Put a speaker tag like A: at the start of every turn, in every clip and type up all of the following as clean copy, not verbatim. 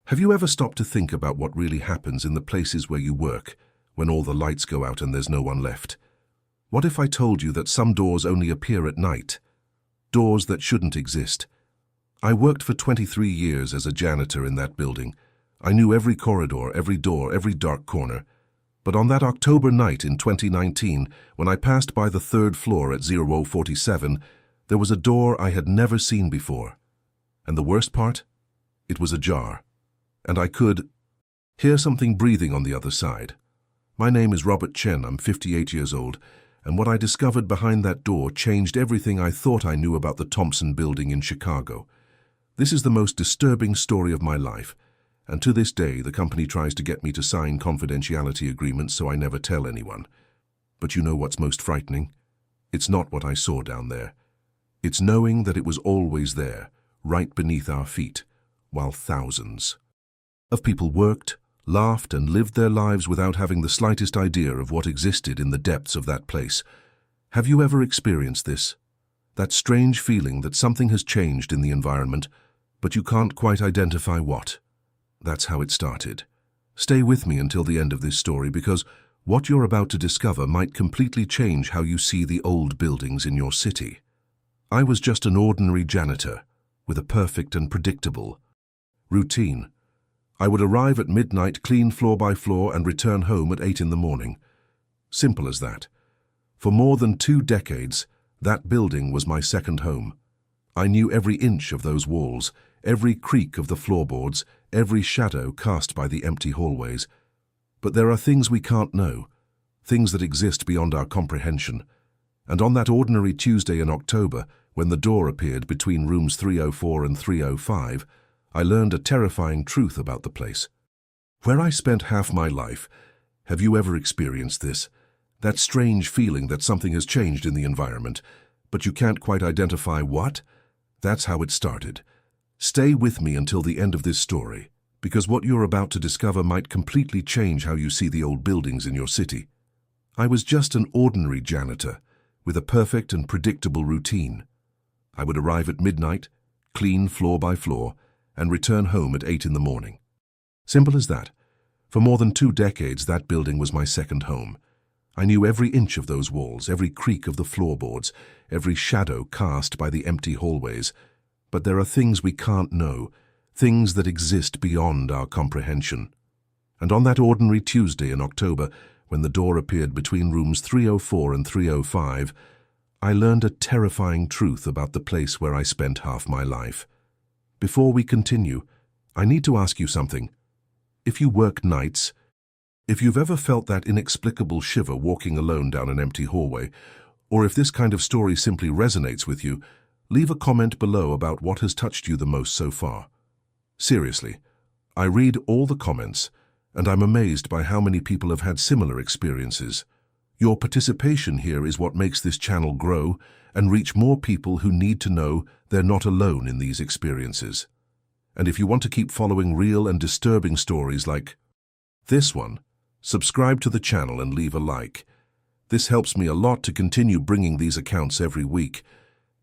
A: Have you ever stopped to think about what really happens in the places where you work, when all the lights go out and there's no one left? What if I told you that some doors only appear at night? Doors that shouldn't exist. I worked for 23 years as a janitor in that building. I knew every corridor, every door, every dark corner. But on that October night in 2019, when I passed by the third floor at 0047, there was a door I had never seen before. And the worst part? It was ajar. And I could hear something breathing on the other side. My name is Robert Chen, I'm 58 years old, and what I discovered behind that door changed everything I thought I knew about the Thompson Building in Chicago. This is the most disturbing story of my life, and to this day the company tries to get me to sign confidentiality agreements so I never tell anyone. But you know what's most frightening? It's not what I saw down there. It's knowing that it was always there, right beneath our feet, while thousands of people worked, laughed, and lived their lives without having the slightest idea of what existed in the depths of that place. Have you ever experienced this? That strange feeling that something has changed in the environment, but you can't quite identify what? That's how it started. Stay with me until the end of this story, because what you're about to discover might completely change how you see the old buildings in your city. I was just an ordinary janitor, with a perfect and predictable routine. I would arrive at midnight, clean floor by floor, and return home at 8 in the morning. Simple as that. For more than 2 decades, that building was my second home. I knew every inch of those walls, every creak of the floorboards, every shadow cast by the empty hallways. But there are things we can't know, things that exist beyond our comprehension. And on that ordinary Tuesday in October, when the door appeared between rooms 304 and 305, I learned a terrifying truth about the place. Where I spent half my life, have you ever experienced this? That strange feeling that something has changed in the environment, but you can't quite identify what? That's how it started. Stay with me until the end of this story, because what you're about to discover might completely change how you see the old buildings in your city. I was just an ordinary janitor, with a perfect and predictable routine. I would arrive at midnight, clean floor by floor, and return home at 8 in the morning. Simple as that. For more than 2 decades, that building was my second home. I knew every inch of those walls, every creak of the floorboards, every shadow cast by the empty hallways. But there are things we can't know, things that exist beyond our comprehension. And on that ordinary Tuesday in October, when the door appeared between rooms 304 and 305, I learned a terrifying truth about the place where I spent half my life. Before we continue, I need to ask you something. If you work nights, if you've ever felt that inexplicable shiver walking alone down an empty hallway, or if this kind of story simply resonates with you, leave a comment below about what has touched you the most so far. Seriously, I read all the comments, and I'm amazed by how many people have had similar experiences. Your participation here is what makes this channel grow and reach more people who need to know they're not alone in these experiences. And if you want to keep following real and disturbing stories like this one, subscribe to the channel and leave a like. This helps me a lot to continue bringing these accounts every week.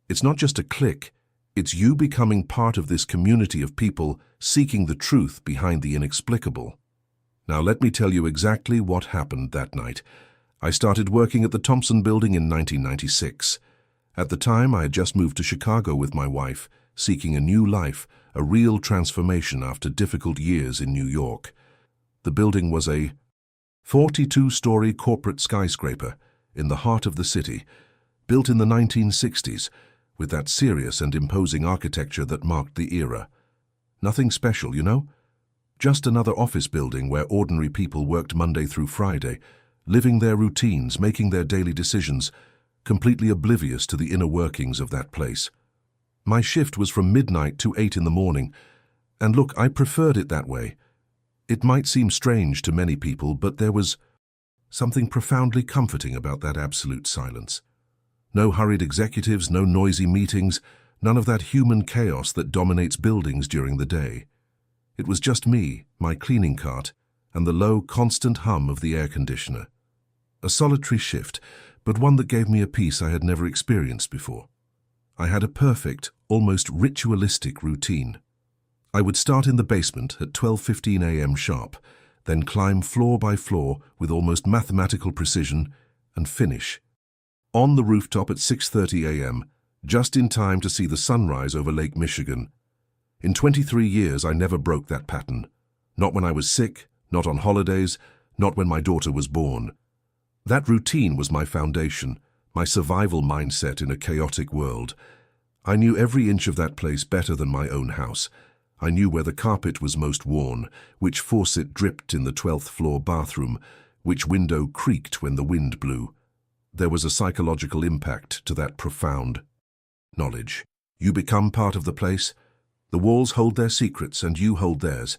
A: It's not just a click, it's you becoming part of this community of people seeking the truth behind the inexplicable. Now let me tell you exactly what happened that night. I started working at the Thompson Building in 1996. At the time, I had just moved to Chicago with my wife, seeking a new life, a real transformation after difficult years in New York. The building was a 42-story corporate skyscraper in the heart of the city, built in the 1960s, with that serious and imposing architecture that marked the era. Nothing special, you know? Just another office building where ordinary people worked Monday through Friday, living their routines, making their daily decisions, completely oblivious to the inner workings of that place. My shift was from midnight to 8 in the morning, and look, I preferred it that way. It might seem strange to many people, but there was something profoundly comforting about that absolute silence. No hurried executives, no noisy meetings, none of that human chaos that dominates buildings during the day. It was just me, my cleaning cart, and the low, constant hum of the air conditioner. A solitary shift, but one that gave me a peace I had never experienced before. I had a perfect, almost ritualistic routine. I would start in the basement at 12:15 a.m. sharp, then climb floor by floor with almost mathematical precision, and finish on the rooftop at 6:30 a.m., just in time to see the sunrise over Lake Michigan. In 23 years, I never broke that pattern. Not when I was sick, not on holidays, not when my daughter was born. That routine was my foundation, my survival mindset in a chaotic world. I knew every inch of that place better than my own house. I knew where the carpet was most worn, which faucet dripped in the 12th floor bathroom, which window creaked when the wind blew. There was a psychological impact to that profound knowledge. You become part of the place. The walls hold their secrets and you hold theirs.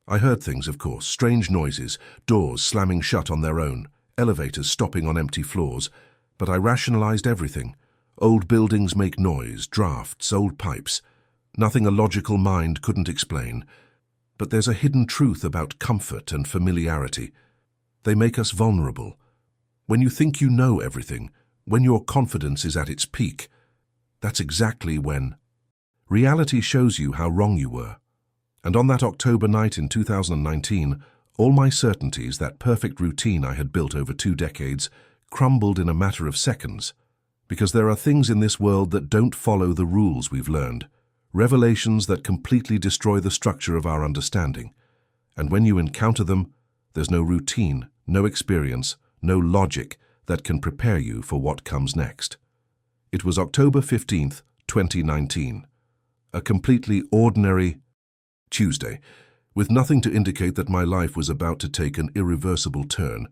A: I heard things, of course, strange noises, doors slamming shut on their own, elevators stopping on empty floors, but I rationalized everything. Old buildings make noise, drafts, old pipes. Nothing a logical mind couldn't explain. But there's a hidden truth about comfort and familiarity. They make us vulnerable. When you think you know everything, when your confidence is at its peak, that's exactly when reality shows you how wrong you were. And on that October night in 2019, all my certainties, that perfect routine I had built over 2 decades, crumbled in a matter of seconds. Because there are things in this world that don't follow the rules we've learned. Revelations that completely destroy the structure of our understanding. And when you encounter them, there's no routine, no experience, no logic that can prepare you for what comes next. It was October 15th, 2019. A completely ordinary Tuesday, with nothing to indicate that my life was about to take an irreversible turn.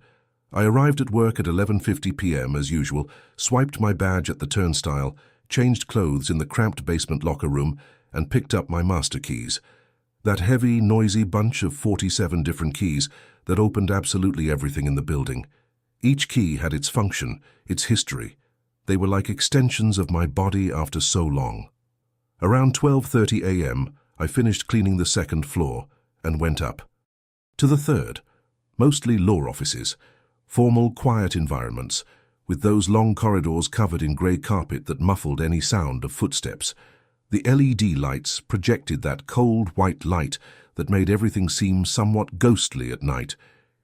A: I arrived at work at 11:50 p.m. as usual, swiped my badge at the turnstile, changed clothes in the cramped basement locker room, and picked up my master keys. That heavy, noisy bunch of 47 different keys that opened absolutely everything in the building. Each key had its function, its history. They were like extensions of my body after so long. Around 12:30 a.m., I finished cleaning the 2nd floor and went up to the 3rd, mostly law offices, formal, quiet environments, with those long corridors covered in grey carpet that muffled any sound of footsteps. The LED lights projected that cold white light that made everything seem somewhat ghostly at night,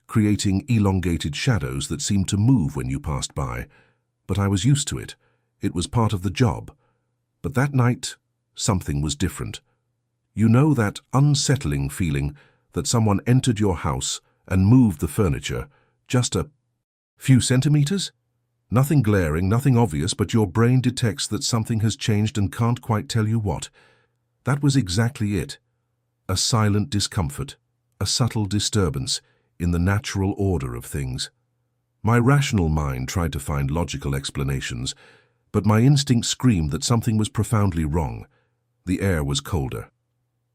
A: creating elongated shadows that seemed to move when you passed by. But I was used to it. It was part of the job. But that night, something was different. You know that unsettling feeling that someone entered your house and moved the furniture just a few centimeters? Nothing glaring, nothing obvious, but your brain detects that something has changed and can't quite tell you what. That was exactly it. A silent discomfort, a subtle disturbance in the natural order of things. My rational mind tried to find logical explanations, but my instinct screamed that something was profoundly wrong. The air was colder.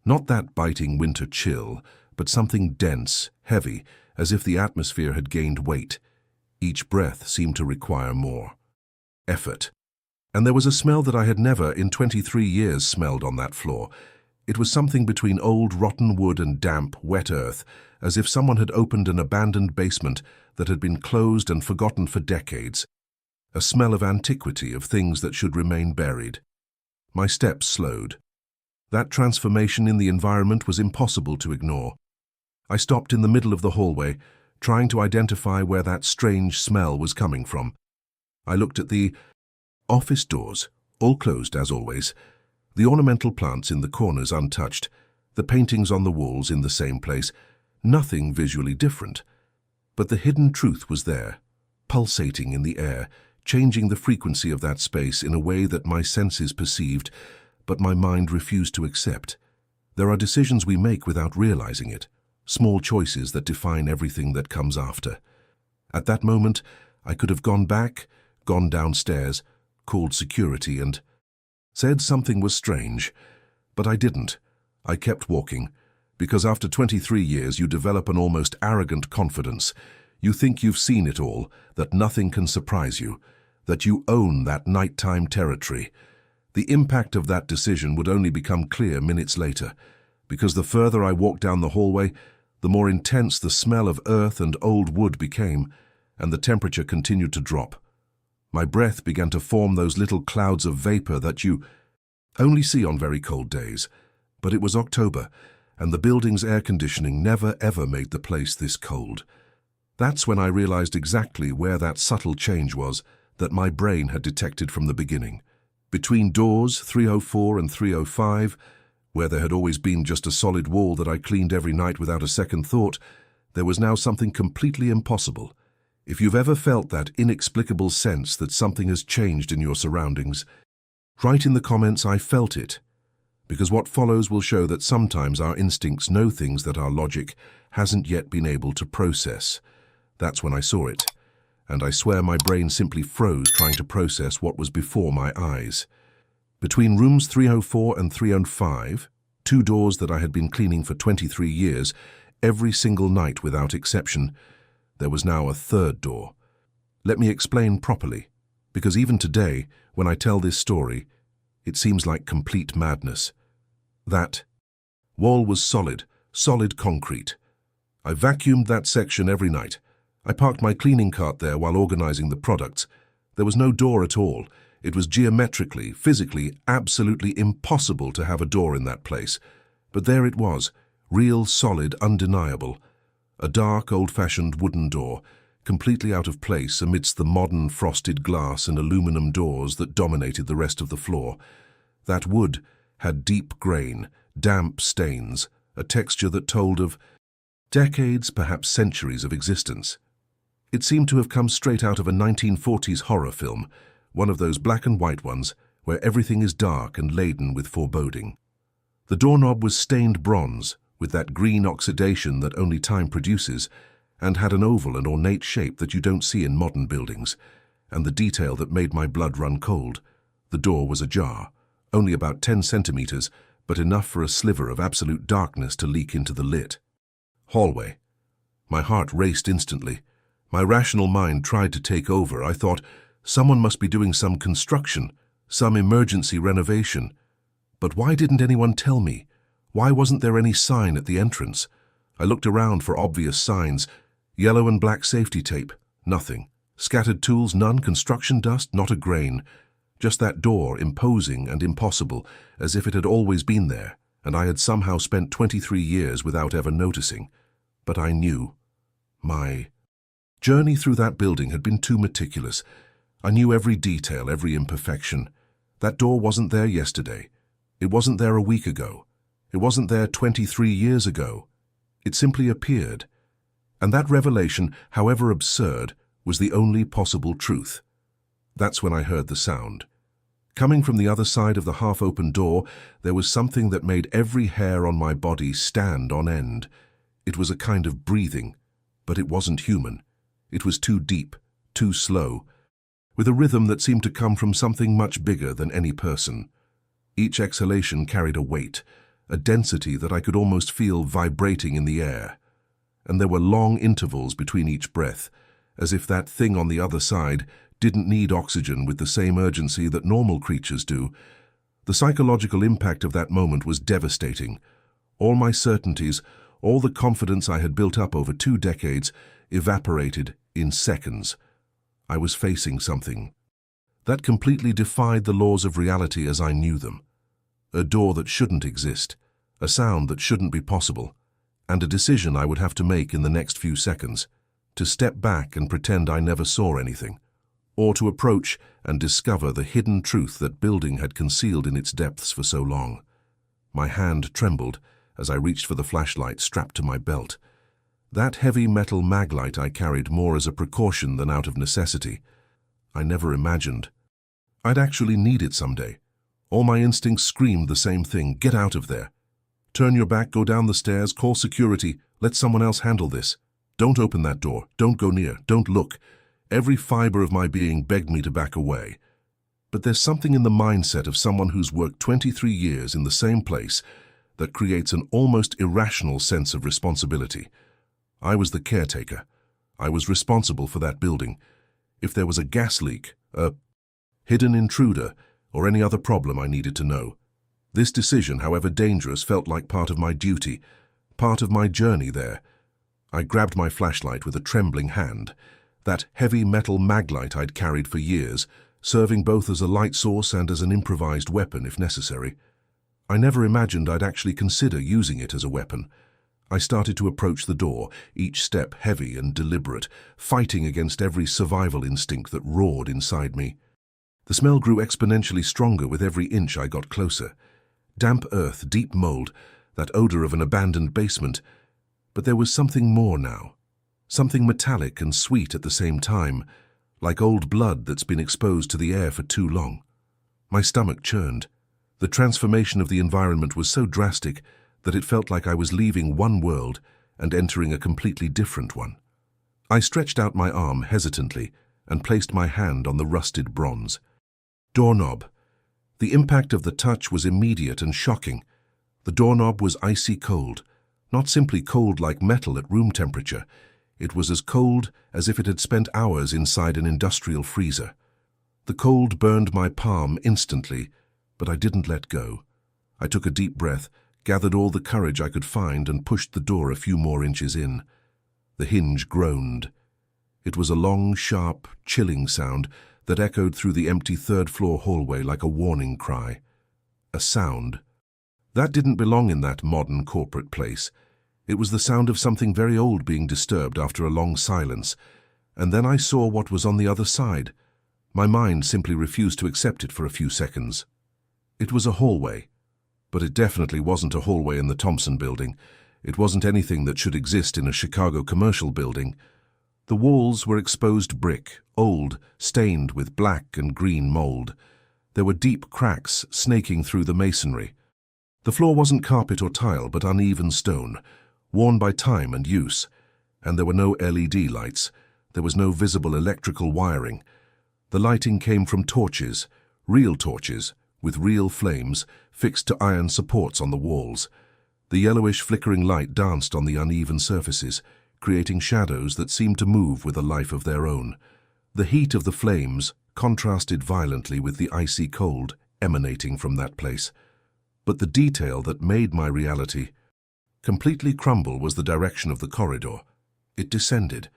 A: Not that biting winter chill, but something dense, heavy, as if the atmosphere had gained weight. Each breath seemed to require more effort. And there was a smell that I had never in 23 years smelled on that floor. It was something between old rotten wood and damp, wet earth, as if someone had opened an abandoned basement that had been closed and forgotten for decades. A smell of antiquity, of things that should remain buried. My steps slowed. That transformation in the environment was impossible to ignore. I stopped in the middle of the hallway, trying to identify where that strange smell was coming from. I looked at the office doors, all closed as always, the ornamental plants in the corners untouched, the paintings on the walls in the same place, nothing visually different. But the hidden truth was there, pulsating in the air, changing the frequency of that space in a way that my senses perceived, but my mind refused to accept. There are decisions we make without realizing it, small choices that define everything that comes after. At that moment, I could have gone back, gone downstairs, called security and said something was strange, but I didn't. I kept walking, because after 23 years you develop an almost arrogant confidence. You think you've seen it all, that nothing can surprise you, that you own that nighttime territory. The impact of that decision would only become clear minutes later, because the further I walked down the hallway, the more intense the smell of earth and old wood became, and the temperature continued to drop. My breath began to form those little clouds of vapor that you only see on very cold days. But it was October, and the building's air conditioning never ever made the place this cold. That's when I realized exactly where that subtle change was that my brain had detected from the beginning. Between doors 304 and 305, where there had always been just a solid wall that I cleaned every night without a second thought, there was now something completely impossible. If you've ever felt that inexplicable sense that something has changed in your surroundings, write in the comments, "I felt it," because what follows will show that sometimes our instincts know things that our logic hasn't yet been able to process. That's when I saw it, and I swear my brain simply froze trying to process what was before my eyes. Between rooms 304 and 305, two doors that I had been cleaning for 23 years, every single night without exception, there was now a third door. Let me explain properly, because even today, when I tell this story, it seems like complete madness. That wall was solid concrete. I vacuumed that section every night. I parked my cleaning cart there while organizing the products. There was no door at all. It was geometrically, physically, absolutely impossible to have a door in that place. But there it was, real, solid, undeniable. A dark, old-fashioned wooden door, completely out of place amidst the modern frosted glass and aluminum doors that dominated the rest of the floor. That wood had deep grain, damp stains, a texture that told of decades, perhaps centuries of existence. It seemed to have come straight out of a 1940s horror film, one of those black and white ones where everything is dark and laden with foreboding. The doorknob was stained bronze, with that green oxidation that only time produces, and had an oval and ornate shape that you don't see in modern buildings, and the detail that made my blood run cold. The door was ajar, only about 10 centimeters, but enough for a sliver of absolute darkness to leak into the lit hallway. My heart raced instantly. My rational mind tried to take over. I thought, someone must be doing some construction, some emergency renovation. But why didn't anyone tell me? Why wasn't there any sign at the entrance? I looked around for obvious signs. Yellow and black safety tape, nothing. Scattered tools, none. Construction dust, not a grain. Just that door, imposing and impossible, as if it had always been there, and I had somehow spent 23 years without ever noticing. But I knew. My journey through that building had been too meticulous. I knew every detail, every imperfection. That door wasn't there yesterday. It wasn't there a week ago. It wasn't there 23 years ago. It simply appeared. And that revelation, however absurd, was the only possible truth. That's when I heard the sound. Coming from the other side of the half-open door, there was something that made every hair on my body stand on end. It was a kind of breathing, but it wasn't human. It was too deep, too slow, with a rhythm that seemed to come from something much bigger than any person. Each exhalation carried a weight, a density that I could almost feel vibrating in the air. And there were long intervals between each breath, as if that thing on the other side didn't need oxygen with the same urgency that normal creatures do. The psychological impact of that moment was devastating. All my certainties, all the confidence I had built up over 2 decades, evaporated in seconds. I was facing something that completely defied the laws of reality as I knew them. A door that shouldn't exist, a sound that shouldn't be possible, and a decision I would have to make in the next few seconds, to step back and pretend I never saw anything, or to approach and discover the hidden truth that building had concealed in its depths for so long. My hand trembled as I reached for the flashlight strapped to my belt. That heavy metal mag light I carried more as a precaution than out of necessity. I never imagined I'd actually need it someday. All my instincts screamed the same thing: get out of there. Turn your back, go down the stairs, call security, let someone else handle this. Don't open that door, don't go near, don't look. Every fiber of my being begged me to back away. But there's something in the mindset of someone who's worked 23 years in the same place that creates an almost irrational sense of responsibility. I was the caretaker. I was responsible for that building. If there was a gas leak, a hidden intruder, or any other problem, I needed to know. This decision, however dangerous, felt like part of my duty, part of my journey there. I grabbed my flashlight with a trembling hand, that heavy metal mag light I'd carried for years, serving both as a light source and as an improvised weapon if necessary. I never imagined I'd actually consider using it as a weapon. I started to approach the door, each step heavy and deliberate, fighting against every survival instinct that roared inside me. The smell grew exponentially stronger with every inch I got closer. Damp earth, deep mold, that odor of an abandoned basement. But there was something more now. Something metallic and sweet at the same time, like old blood that's been exposed to the air for too long. My stomach churned. The transformation of the environment was so drastic that it felt like I was leaving one world and entering a completely different one. I stretched out my arm hesitantly and placed my hand on the rusted bronze. Doorknob. The impact of the touch was immediate and shocking. The doorknob was icy cold, not simply cold like metal at room temperature. It was as cold as if it had spent hours inside an industrial freezer. The cold burned my palm instantly, but I didn't let go. I took a deep breath, gathered all the courage I could find, and pushed the door a few more inches in. The hinge groaned. It was a long, sharp, chilling sound that echoed through the empty third-floor hallway like a warning cry. A sound. That didn't belong in that modern corporate place. It was the sound of something very old being disturbed after a long silence. And then I saw what was on the other side. My mind simply refused to accept it for a few seconds. It was a hallway. But it definitely wasn't a hallway in the Thompson Building. It wasn't anything that should exist in a Chicago commercial building. The walls were exposed brick, old, stained with black and green mold. There were deep cracks snaking through the masonry. The floor wasn't carpet or tile, but uneven stone, worn by time and use. And there were no LED lights. There was no visible electrical wiring. The lighting came from torches, real torches, with real flames, fixed to iron supports on the walls. The yellowish flickering light danced on the uneven surfaces, creating shadows that seemed to move with a life of their own. The heat of the flames contrasted violently with the icy cold emanating from that place. But the detail that made my reality completely crumble was the direction of the corridor. It descended,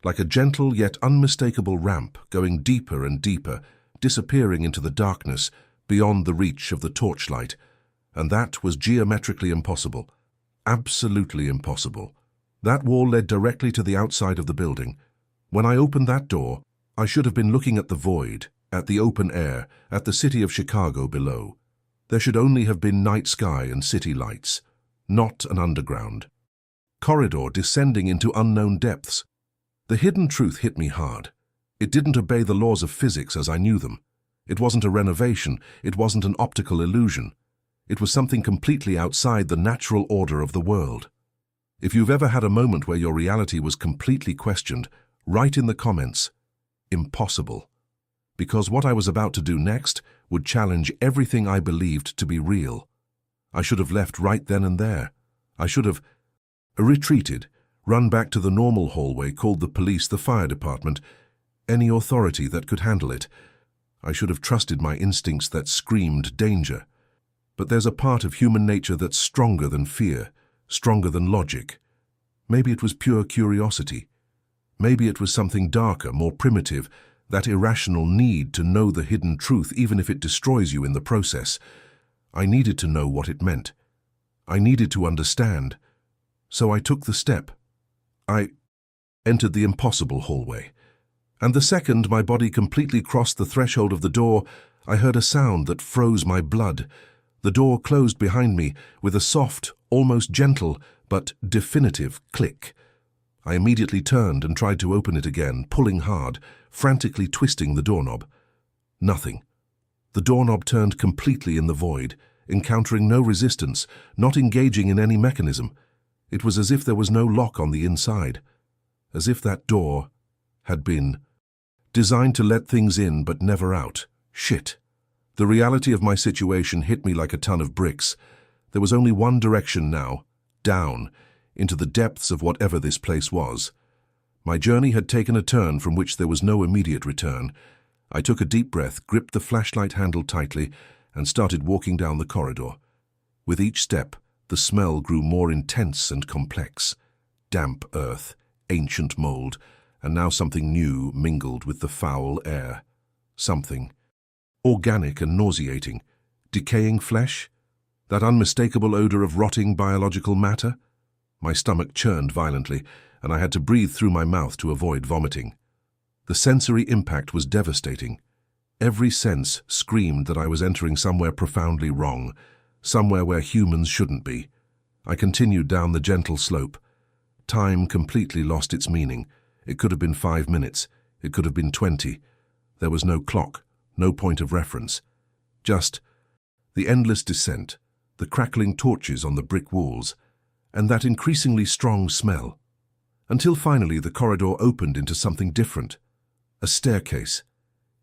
A: like a gentle yet unmistakable ramp, going deeper and deeper, disappearing into the darkness beyond the reach of the torchlight. And that was geometrically impossible. Absolutely impossible. That wall led directly to the outside of the building. When I opened that door, I should have been looking at the void, at the open air, at the city of Chicago below. There should only have been night sky and city lights, not an underground corridor descending into unknown depths. The hidden truth hit me hard. It didn't obey the laws of physics as I knew them. It wasn't a renovation. It wasn't an optical illusion. It was something completely outside the natural order of the world. If you've ever had a moment where your reality was completely questioned, write in the comments, impossible. Because what I was about to do next would challenge everything I believed to be real. I should have left right then and there. I should have retreated, run back to the normal hallway, called the police, the fire department, any authority that could handle it. I should have trusted my instincts that screamed danger. But there's a part of human nature that's stronger than fear, stronger than logic. Maybe it was pure curiosity. Maybe it was something darker, more primitive, that irrational need to know the hidden truth even if it destroys you in the process. I needed to know what it meant. I needed to understand. So I took the step. I entered the impossible hallway. And the second my body completely crossed the threshold of the door, I heard a sound that froze my blood. The door closed behind me with a soft, almost gentle, but definitive click. I immediately turned and tried to open it again, pulling hard, frantically twisting the doorknob. Nothing. The doorknob turned completely in the void, encountering no resistance, not engaging in any mechanism. It was as if there was no lock on the inside, as if that door had been designed to let things in but never out. Shit. The reality of my situation hit me like a ton of bricks. There was only one direction now, down, into the depths of whatever this place was. My journey had taken a turn from which there was no immediate return. I took a deep breath, gripped the flashlight handle tightly, and started walking down the corridor. With each step, the smell grew more intense and complex. Damp earth, ancient mold, and now something new mingled with the foul air. Something organic and nauseating. Decaying flesh? That unmistakable odor of rotting biological matter? My stomach churned violently, and I had to breathe through my mouth to avoid vomiting. The sensory impact was devastating. Every sense screamed that I was entering somewhere profoundly wrong, somewhere where humans shouldn't be. I continued down the gentle slope. Time completely lost its meaning. It could have been 5 minutes. It could have been 20. There was no clock, no point of reference. Just the endless descent, the crackling torches on the brick walls, and that increasingly strong smell. Until finally the corridor opened into something different. A staircase.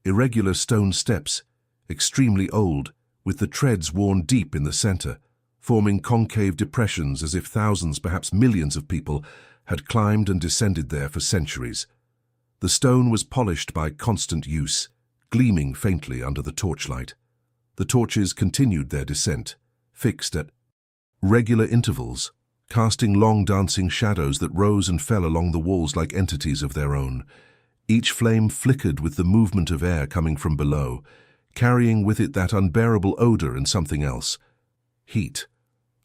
A: Irregular stone steps, extremely old, with the treads worn deep in the center, forming concave depressions as if thousands, perhaps millions of people had climbed and descended there for centuries. The stone was polished by constant use, gleaming faintly under the torchlight. The torches continued their descent, fixed at regular intervals, casting long dancing shadows that rose and fell along the walls like entities of their own. Each flame flickered with the movement of air coming from below, carrying with it that unbearable odor and something else. Heat.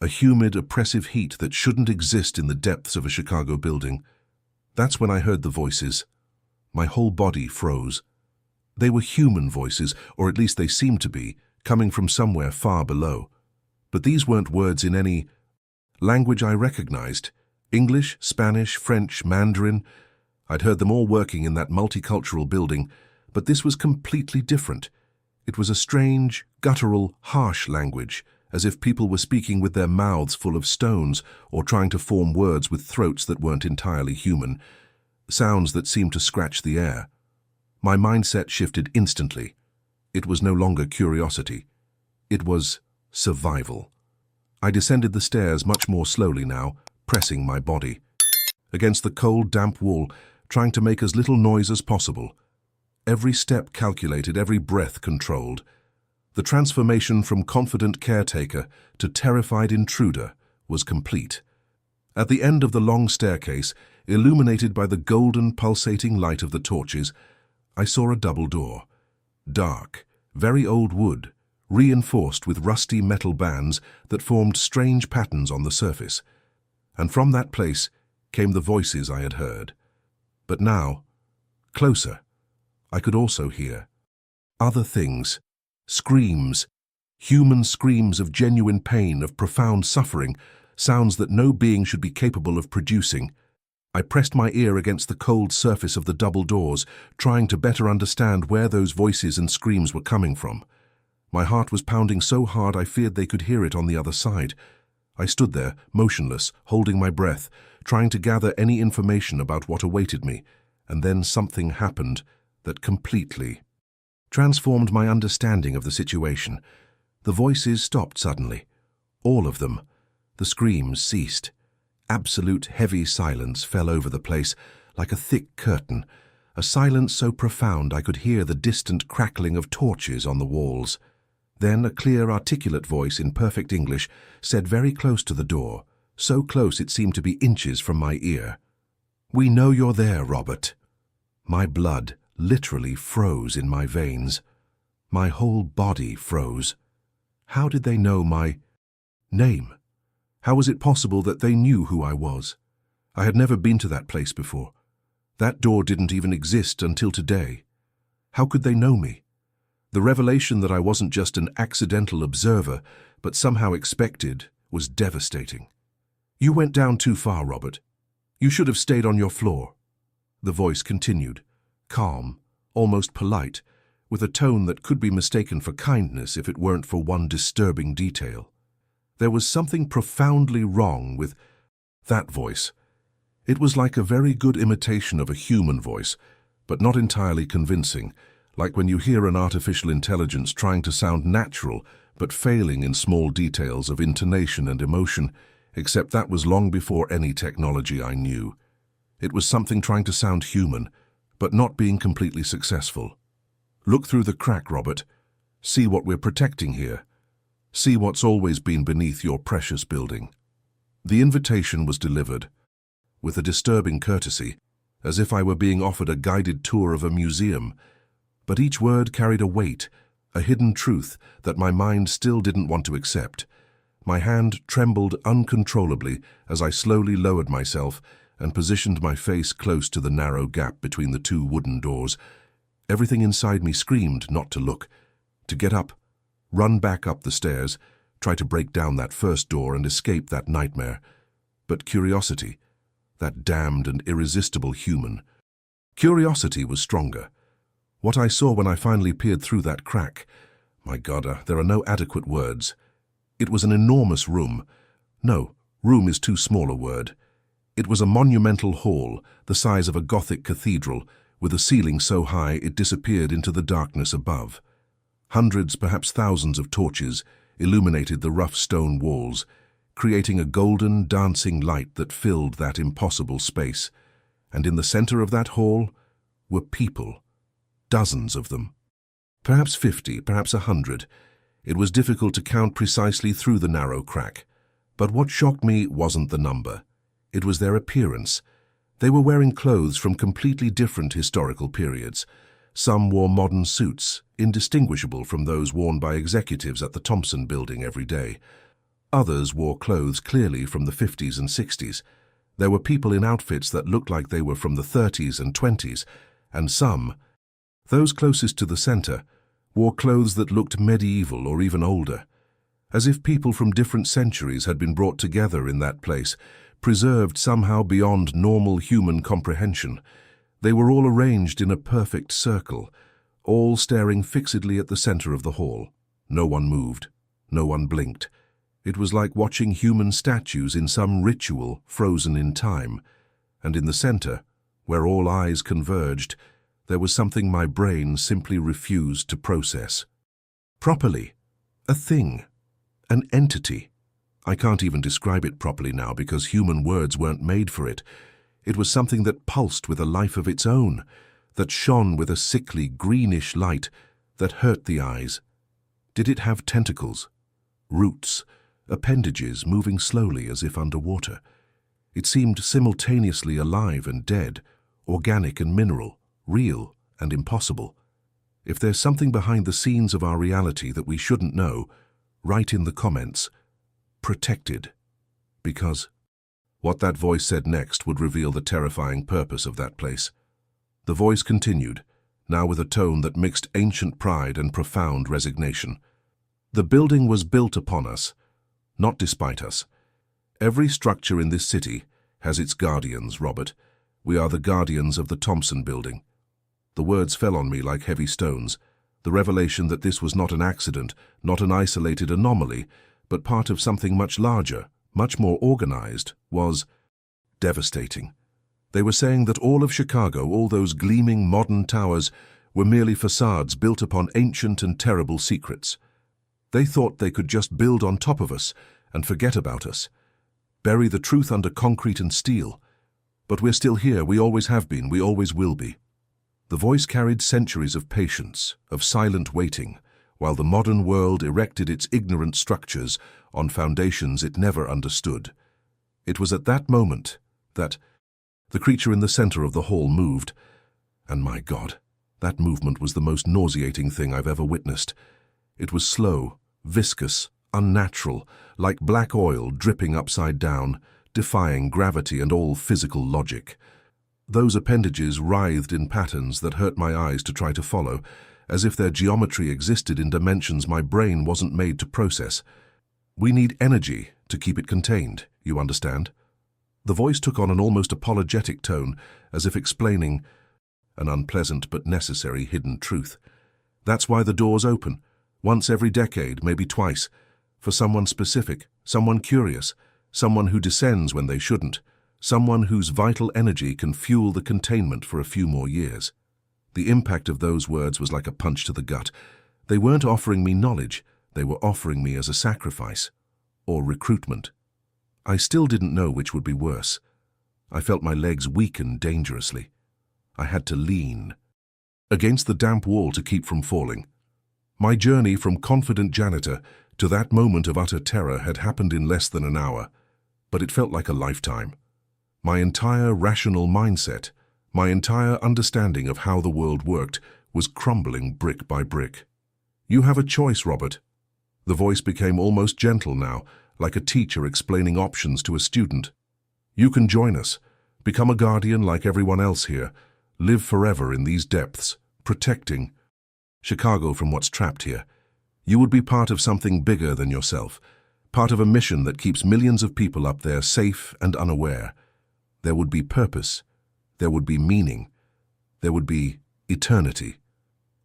A: A humid, oppressive heat that shouldn't exist in the depths of a Chicago building. That's when I heard the voices. My whole body froze. They were human voices, or at least they seemed to be, coming from somewhere far below. But these weren't words in any language I recognized. English, Spanish, French, Mandarin. I'd heard them all working in that multicultural building, but this was completely different. It was a strange, guttural, harsh language, as if people were speaking with their mouths full of stones or trying to form words with throats that weren't entirely human, sounds that seemed to scratch the air. My mindset shifted instantly. It was no longer curiosity. It was survival. I descended the stairs much more slowly now, pressing my body against the cold, damp wall, trying to make as little noise as possible. Every step calculated, every breath controlled. The transformation from confident caretaker to terrified intruder was complete. At the end of the long staircase, illuminated by the golden, pulsating light of the torches, I saw a double door. Dark, very old wood, reinforced with rusty metal bands that formed strange patterns on the surface. And from that place came the voices I had heard. But now, closer, I could also hear other things, screams, human screams of genuine pain, of profound suffering, sounds that no being should be capable of producing. I pressed my ear against the cold surface of the double doors, trying to better understand where those voices and screams were coming from. My heart was pounding so hard I feared they could hear it on the other side. I stood there, motionless, holding my breath, trying to gather any information about what awaited me, and then something happened that completely transformed my understanding of the situation. The voices stopped suddenly. All of them. The screams ceased. Absolute heavy silence fell over the place like a thick curtain, a silence so profound I could hear the distant crackling of torches on the walls. Then a clear, articulate voice in perfect English said very close to the door, so close it seemed to be inches from my ear, "We know you're there, Robert." My blood literally froze in my veins. My whole body froze. How did they know my name? How was it possible that they knew who I was? I had never been to that place before. That door didn't even exist until today. How could they know me? The revelation that I wasn't just an accidental observer, but somehow expected, was devastating. "You went down too far, Robert. You should have stayed on your floor." The voice continued, calm, almost polite, with a tone that could be mistaken for kindness if it weren't for one disturbing detail. There was something profoundly wrong with that voice. It was like a very good imitation of a human voice, but not entirely convincing, like when you hear an artificial intelligence trying to sound natural but failing in small details of intonation and emotion, except that was long before any technology I knew. It was something trying to sound human, but not being completely successful. "Look through the crack, Robert. See what we're protecting here. See what's always been beneath your precious building." The invitation was delivered, with a disturbing courtesy, as if I were being offered a guided tour of a museum, but each word carried a weight, a hidden truth that my mind still didn't want to accept. My hand trembled uncontrollably as I slowly lowered myself and positioned my face close to the narrow gap between the two wooden doors. Everything inside me screamed not to look, to get up, run back up the stairs, try to break down that first door and escape that nightmare. But curiosity, that damned and irresistible human, curiosity was stronger. What I saw when I finally peered through that crack, my God, there are no adequate words. It was an enormous room. No, room is too small a word. It was a monumental hall, the size of a Gothic cathedral, with a ceiling so high it disappeared into the darkness above. Hundreds, perhaps thousands of torches illuminated the rough stone walls, creating a golden, dancing light that filled that impossible space. And in the center of that hall were people, dozens of them. Perhaps 50, perhaps 100. It was difficult to count precisely through the narrow crack. But what shocked me wasn't the number. It was their appearance. They were wearing clothes from completely different historical periods. Some wore modern suits, indistinguishable from those worn by executives at the Thompson Building every day. Others wore clothes clearly from the 50s and 60s. There were people in outfits that looked like they were from the 30s and 20s, and some, those closest to the center, wore clothes that looked medieval or even older, as if people from different centuries had been brought together in that place, preserved somehow beyond normal human comprehension. They were all arranged in a perfect circle, all staring fixedly at the center of the hall. No one moved. No one blinked. It was like watching human statues in some ritual frozen in time. And in the center, where all eyes converged, there was something my brain simply refused to process. Properly. A thing. An entity. I can't even describe it properly now because human words weren't made for it. It was something that pulsed with a life of its own, that shone with a sickly, greenish light that hurt the eyes. Did it have tentacles? Roots? Appendages moving slowly as if underwater? It seemed simultaneously alive and dead, organic and mineral, real and impossible. If there's something behind the scenes of our reality that we shouldn't know, write in the comments, protected. Because what that voice said next would reveal the terrifying purpose of that place. The voice continued, now with a tone that mixed ancient pride and profound resignation. The building was built upon us, not despite us. Every structure in this city has its guardians, Robert. We are the guardians of the Thompson Building. The words fell on me like heavy stones. The revelation that this was not an accident, not an isolated anomaly, but part of something much larger, much more organized, was devastating. They were saying that all of Chicago, all those gleaming modern towers, were merely facades built upon ancient and terrible secrets. They thought they could just build on top of us and forget about us, bury the truth under concrete and steel. But we're still here, we always have been, we always will be. The voice carried centuries of patience, of silent waiting, while the modern world erected its ignorant structures on foundations it never understood. It was at that moment that the creature in the center of the hall moved, and my God, that movement was the most nauseating thing I've ever witnessed. It was slow, viscous, unnatural, like black oil dripping upside down, defying gravity and all physical logic. Those appendages writhed in patterns that hurt my eyes to try to follow, as if their geometry existed in dimensions my brain wasn't made to process. We need energy to keep it contained, you understand? The voice took on an almost apologetic tone, as if explaining an unpleasant but necessary hidden truth. That's why the doors open, once every decade, maybe twice, for someone specific, someone curious, someone who descends when they shouldn't, someone whose vital energy can fuel the containment for a few more years. The impact of those words was like a punch to the gut. They weren't offering me knowledge, they were offering me as a sacrifice, or recruitment. I still didn't know which would be worse. I felt my legs weaken dangerously. I had to lean against the damp wall to keep from falling. My journey from confident janitor to that moment of utter terror had happened in less than an hour, but it felt like a lifetime. My entire rational mindset, my entire understanding of how the world worked, was crumbling brick by brick. You have a choice, Robert. The voice became almost gentle now, like a teacher explaining options to a student. You can join us. Become a guardian like everyone else here. Live forever in these depths, protecting Chicago from what's trapped here. You would be part of something bigger than yourself, part of a mission that keeps millions of people up there safe and unaware. There would be purpose. There would be meaning. There would be eternity.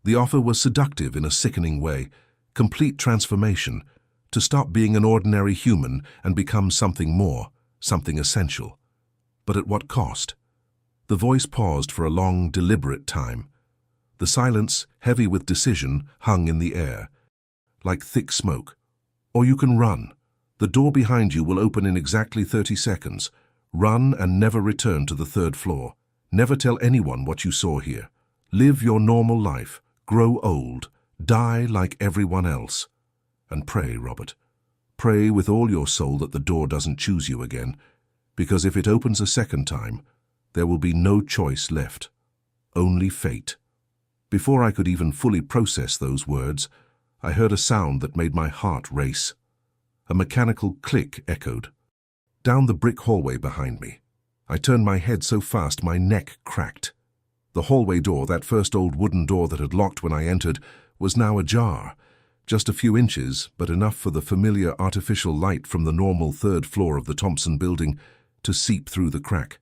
A: The offer was seductive in a sickening way, complete transformation, to stop being an ordinary human and become something more, something essential. But at what cost? The voice paused for a long, deliberate time. The silence, heavy with decision, hung in the air, like thick smoke. Or you can run. The door behind you will open in exactly 30 seconds. Run and never return to the third floor. Never tell anyone what you saw here. Live your normal life. Grow old. Die like everyone else. And pray, Robert. Pray with all your soul that the door doesn't choose you again, because if it opens a second time, there will be no choice left. Only fate. Before I could even fully process those words, I heard a sound that made my heart race. A mechanical click echoed. Down the brick hallway behind me. I turned my head so fast my neck cracked. The hallway door, that first old wooden door that had locked when I entered, was now ajar. Just a few inches, but enough for the familiar artificial light from the normal third floor of the Thompson Building to seep through the crack.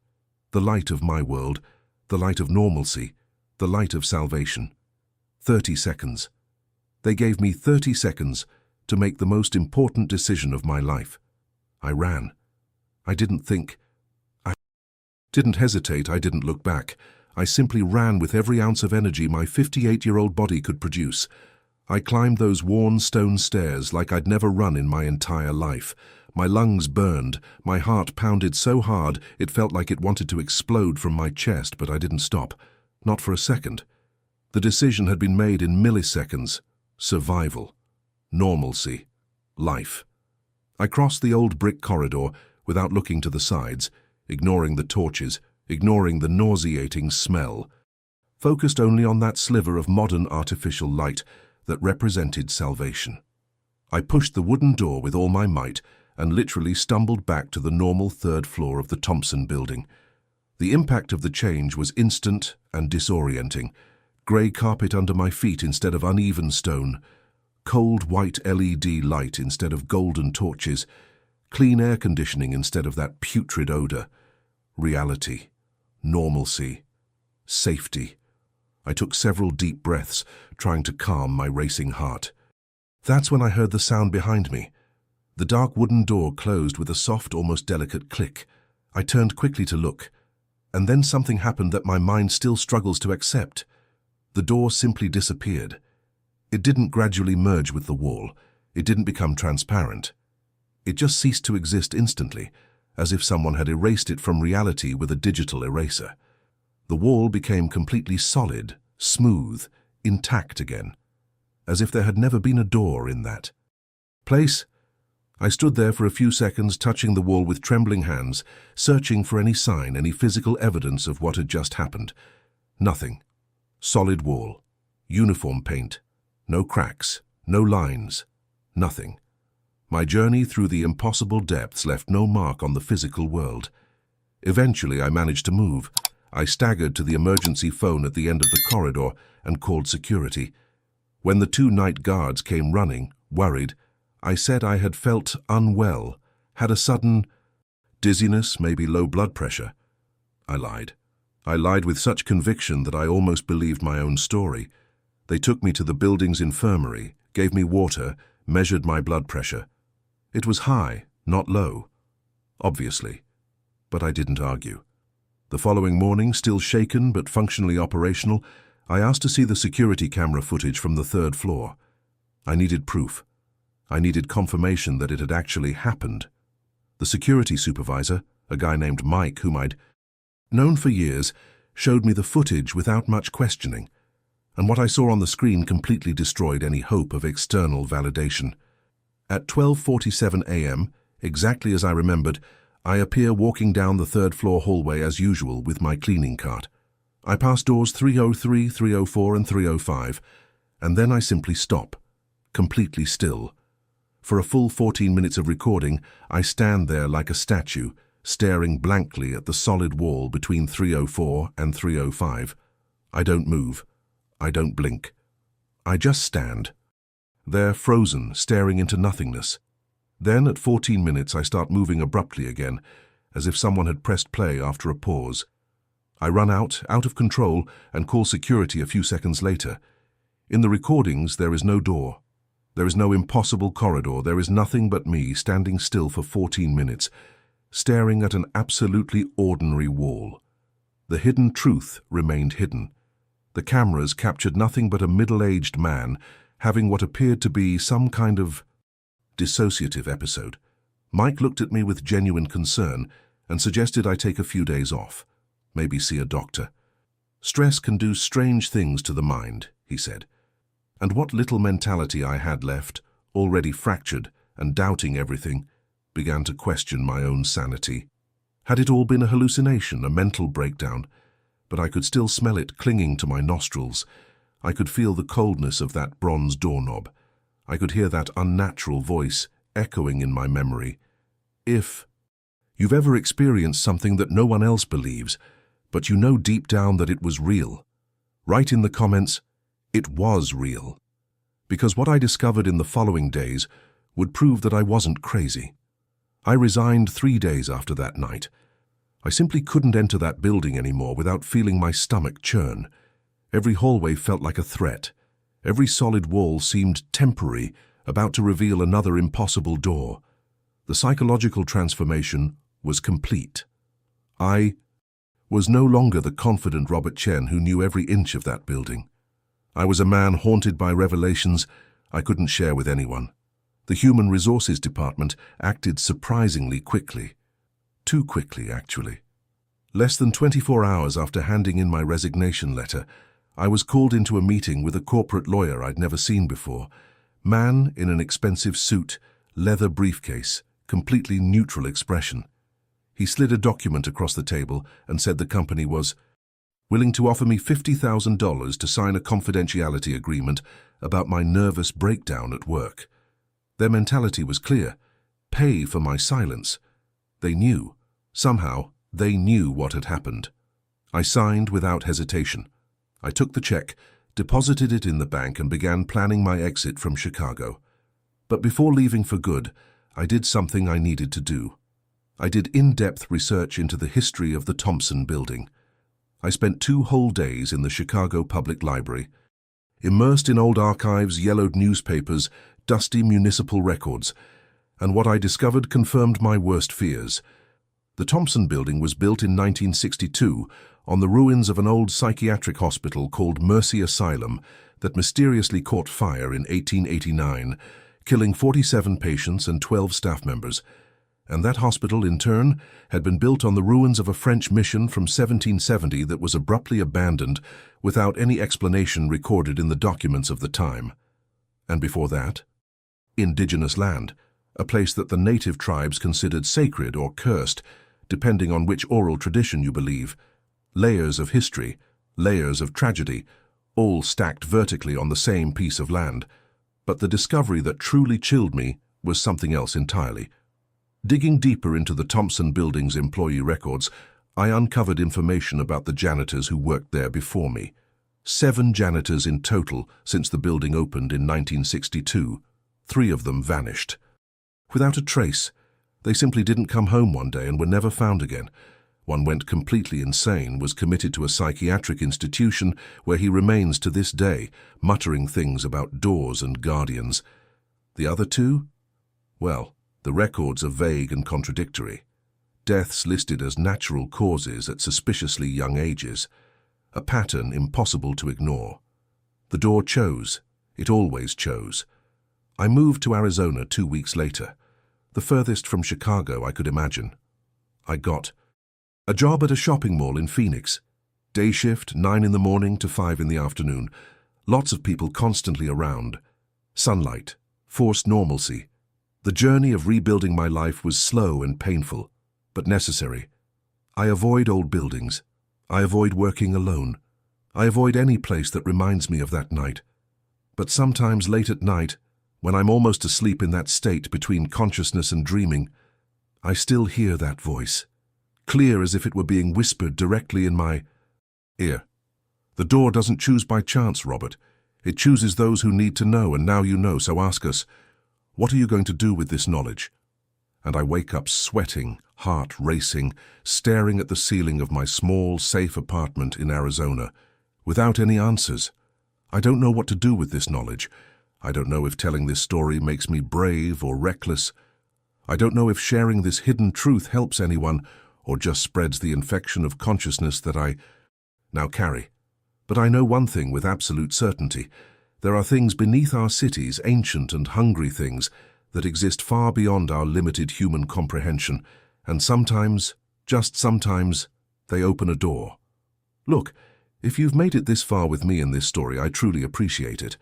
A: The light of my world, the light of normalcy, the light of salvation. 30 seconds. They gave me 30 seconds to make the most important decision of my life. I ran. I didn't think. I didn't hesitate. I didn't look back. I simply ran with every ounce of energy my 58-year-old body could produce. I climbed those worn stone stairs like I'd never run in my entire life. My lungs burned, my heart pounded so hard it felt like it wanted to explode from my chest, but I didn't stop. Not for a second. The decision had been made in milliseconds. Survival. Normalcy. Life. I crossed the old brick corridor without looking to the sides, ignoring the torches, ignoring the nauseating smell, focused only on that sliver of modern artificial light that represented salvation. I pushed the wooden door with all my might and literally stumbled back to the normal third floor of the Thompson Building. The impact of the change was instant and disorienting. Grey carpet under my feet instead of uneven stone, cold white LED light instead of golden torches, clean air conditioning instead of that putrid odor. Reality, normalcy, safety. I took several deep breaths, trying to calm my racing heart. That's when I heard the sound behind me. The dark wooden door closed with a soft, almost delicate click. I turned quickly to look, and then something happened that my mind still struggles to accept. The door simply disappeared. It didn't gradually merge with the wall. It didn't become transparent. It just ceased to exist instantly, as if someone had erased it from reality with a digital eraser. The wall became completely solid, smooth, intact again, as if there had never been a door in that place. I stood there for a few seconds, touching the wall with trembling hands, searching for any sign, any physical evidence of what had just happened. Nothing. Solid wall. Uniform paint. No cracks. No lines. Nothing. My journey through the impossible depths left no mark on the physical world. Eventually, I managed to move. I staggered to the emergency phone at the end of the corridor and called security. When the 2 night guards came running, worried, I said I had felt unwell, had a sudden dizziness, maybe low blood pressure. I lied. I lied with such conviction that I almost believed my own story. They took me to the building's infirmary, gave me water, measured my blood pressure. It was high, not low. Obviously. But I didn't argue. The following morning, still shaken but functionally operational, I asked to see the security camera footage from the 3rd floor. I needed proof. I needed confirmation that it had actually happened. The security supervisor, a guy named Mike, whom I'd known for years, showed me the footage without much questioning, and what I saw on the screen completely destroyed any hope of external validation. At 12:47 a.m., exactly as I remembered, I appear walking down the 3rd floor hallway as usual with my cleaning cart. I pass doors 303, 304 and 305, and then I simply stop, completely still. For a full 14 minutes of recording, I stand there like a statue, staring blankly at the solid wall between 304 and 305. I don't move. I don't blink. I just stand. There, frozen, staring into nothingness. Then, at 14 minutes, I start moving abruptly again, as if someone had pressed play after a pause. I run out of control, and call security a few seconds later. In the recordings, there is no door. There is no impossible corridor. There is nothing but me standing still for 14 minutes, staring at an absolutely ordinary wall. The hidden truth remained hidden. The cameras captured nothing but a middle-aged man having what appeared to be some kind of dissociative episode. Mike looked at me with genuine concern and suggested I take a few days off, maybe see a doctor. Stress can do strange things to the mind, he said. And what little mentality I had left, already fractured and doubting everything, began to question my own sanity. Had it all been a hallucination, a mental breakdown? But I could still smell it clinging to my nostrils. I could feel the coldness of that bronze doorknob. I could hear that unnatural voice echoing in my memory. If you've ever experienced something that no one else believes, but you know deep down that it was real, write in the comments, "It was real." Because what I discovered in the following days would prove that I wasn't crazy. I resigned 3 days after that night. I simply couldn't enter that building anymore without feeling my stomach churn. Every hallway felt like a threat. Every solid wall seemed temporary, about to reveal another impossible door. The psychological transformation was complete. I was no longer the confident Robert Chen who knew every inch of that building. I was a man haunted by revelations I couldn't share with anyone. The Human Resources Department acted surprisingly quickly. Too quickly, actually. Less than 24 hours after handing in my resignation letter, I was called into a meeting with a corporate lawyer I'd never seen before. Man in an expensive suit, leather briefcase, completely neutral expression. He slid a document across the table and said the company was willing to offer me $50,000 to sign a confidentiality agreement about my nervous breakdown at work. Their mentality was clear: pay for my silence. They knew. Somehow, they knew what had happened. I signed without hesitation. I took the check, deposited it in the bank, and began planning my exit from Chicago. But before leaving for good, I did something I needed to do. I did in-depth research into the history of the Thompson Building. I spent 2 whole days in the Chicago Public Library, immersed in old archives, yellowed newspapers, dusty municipal records, and what I discovered confirmed my worst fears. The Thompson Building was built in 1962 on the ruins of an old psychiatric hospital called Mercy Asylum that mysteriously caught fire in 1889, killing 47 patients and 12 staff members. And that hospital, in turn, had been built on the ruins of a French mission from 1770 that was abruptly abandoned without any explanation recorded in the documents of the time. And before that, indigenous land, a place that the native tribes considered sacred or cursed, depending on which oral tradition you believe. Layers of history, layers of tragedy, all stacked vertically on the same piece of land. But the discovery that truly chilled me was something else entirely. Digging deeper into the Thompson Building's employee records, I uncovered information about the janitors who worked there before me. 7 janitors in total since the building opened in 1962. 3 of them vanished. Without a trace. They simply didn't come home one day and were never found again. One went completely insane, was committed to a psychiatric institution where he remains to this day, muttering things about doors and guardians. The other 2? Well, the records are vague and contradictory. Deaths listed as natural causes at suspiciously young ages. A pattern impossible to ignore. The door chose. It always chose. I moved to Arizona 2 weeks later, the furthest from Chicago I could imagine. I got a job at a shopping mall in Phoenix. Day shift, 9 in the morning to 5 in the afternoon. Lots of people constantly around. Sunlight, forced normalcy. The journey of rebuilding my life was slow and painful, but necessary. I avoid old buildings. I avoid working alone. I avoid any place that reminds me of that night. But sometimes late at night, When I'm almost asleep in that state between consciousness and dreaming, I still hear that voice, clear as if it were being whispered directly in my ear. The door doesn't choose by chance, Robert. It chooses those who need to know, and now you know, so ask us, what are you going to do with this knowledge? And I wake up sweating, heart racing, staring at the ceiling of my small, safe apartment in Arizona, without any answers. I don't know what to do with this knowledge. I don't know if telling this story makes me brave or reckless. I don't know if sharing this hidden truth helps anyone or just spreads the infection of consciousness that I now carry. But I know one thing with absolute certainty. There are things beneath our cities, ancient and hungry things, that exist far beyond our limited human comprehension, and sometimes, just sometimes, they open a door. Look, if you've made it this far with me in this story, I truly appreciate it.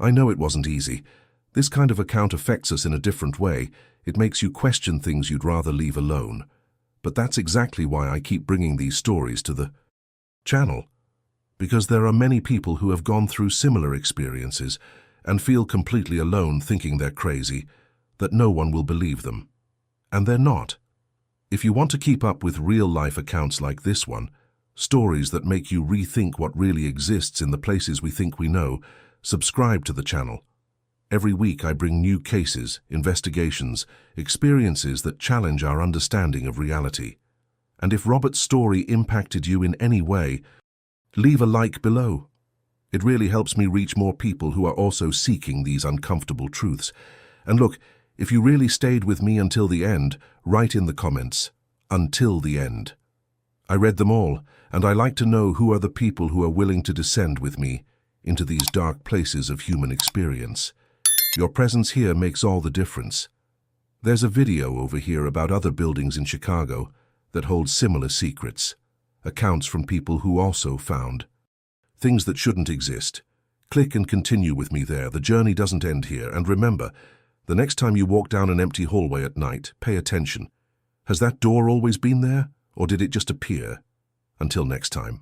A: I know it wasn't easy. This kind of account affects us in a different way. It makes you question things you'd rather leave alone. But that's exactly why I keep bringing these stories to the channel. Because there are many people who have gone through similar experiences and feel completely alone thinking they're crazy, that no one will believe them. And they're not. If you want to keep up with real-life accounts like this one, stories that make you rethink what really exists in the places we think we know, subscribe to the channel. Every week I bring new cases, investigations, experiences that challenge our understanding of reality. And if Robert's story impacted you in any way, leave a like below. It really helps me reach more people who are also seeking these uncomfortable truths. And look, if you really stayed with me until the end, write in the comments, "Until the end." I read them all, and I like to know who are the people who are willing to descend with me into these dark places of human experience. Your presence here makes all the difference. There's a video over here about other buildings in Chicago that hold similar secrets, accounts from people who also found things that shouldn't exist. Click and continue with me there. The journey doesn't end here. And remember, the next time you walk down an empty hallway at night, pay attention. Has that door always been there, or did it just appear? Until next time.